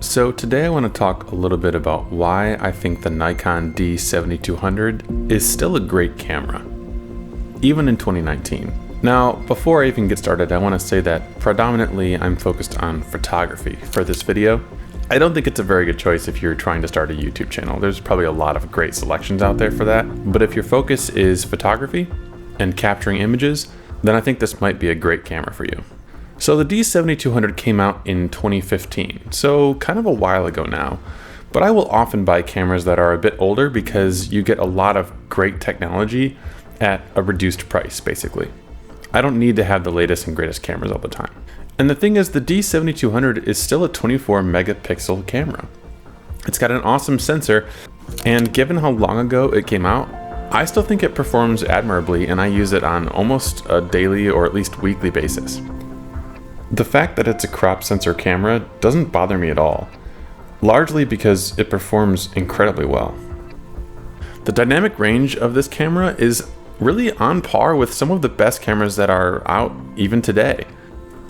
So today I want to talk a little bit about why I think the Nikon D7200 is still a great camera, even in 2019. Now, before I even get started, I want to say that predominantly I'm focused on photography for this video. I don't think it's a very good choice if you're trying to start a YouTube channel. There's probably a lot of great selections out there for that, but if your focus is photography and capturing images, then I think this might be a great camera for you. So the D7200 came out in 2015, so kind of a while ago now, but I will often buy cameras that are a bit older because you get a lot of great technology at a reduced price, basically. I don't need to have the latest and greatest cameras all the time. And the thing is, the D7200 is still a 24 megapixel camera. It's got an awesome sensor, and given how long ago it came out, I still think it performs admirably, and I use it on almost a daily or at least weekly basis. The fact that it's a crop sensor camera doesn't bother me at all, largely because it performs incredibly well. The dynamic range of this camera is really on par with some of the best cameras that are out even today.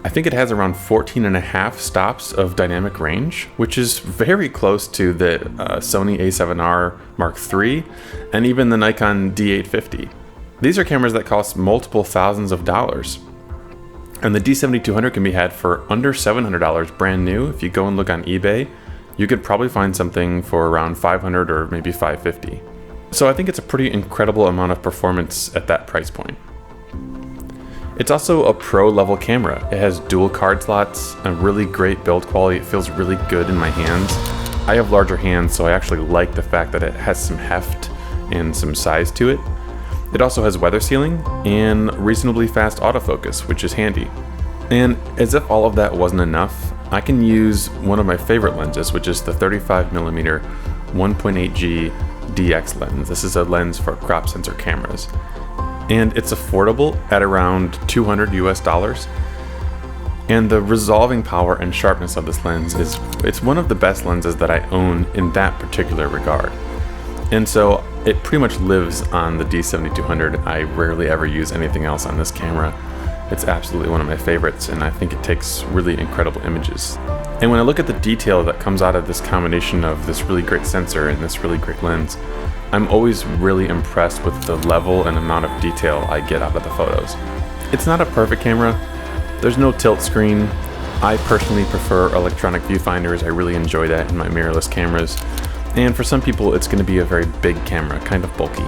I think it has around 14.5 stops of dynamic range, which is very close to the Sony A7R Mark III and even the Nikon D850. These are cameras that cost multiple thousands of dollars. And the D7200 can be had for under $700 brand new. If you go and look on eBay, you could probably find something for around $500 or maybe $550. So I think it's a pretty incredible amount of performance at that price point. It's also a pro level camera. It has dual card slots, a really great build quality. It feels really good in my hands. I have larger hands, so I actually like the fact that it has some heft and some size to it. It also has weather sealing and reasonably fast autofocus, which is handy. And as if all of that wasn't enough, I can use one of my favorite lenses, which is the 35mm 1.8G DX lens. This is a lens for crop sensor cameras. And it's affordable at around $200 US. And the resolving power and sharpness of this lens it's one of the best lenses that I own in that particular regard. And so it pretty much lives on the D7200. I rarely ever use anything else on this camera. It's absolutely one of my favorites, and I think it takes really incredible images. And when I look at the detail that comes out of this combination of this really great sensor and this really great lens, I'm always really impressed with the level and amount of detail I get out of the photos. It's not a perfect camera. There's no tilt screen. I personally prefer electronic viewfinders. I really enjoy that in my mirrorless cameras. And for some people, it's going to be a very big camera, kind of bulky.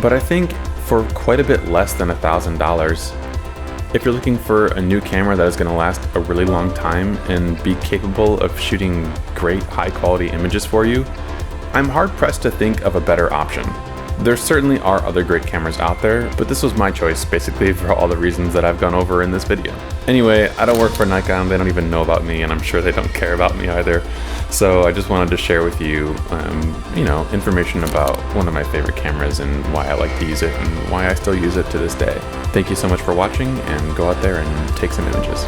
But I think for quite a bit less than $1,000, if you're looking for a new camera that is going to last a really long time and be capable of shooting great high quality images for you, I'm hard pressed to think of a better option. There certainly are other great cameras out there, but this was my choice basically for all the reasons that I've gone over in this video. Anyway, I don't work for Nikon, they don't even know about me, and I'm sure they don't care about me either. So I just wanted to share with you, information about one of my favorite cameras and why I like to use it and why I still use it to this day. Thank you so much for watching, and go out there and take some images.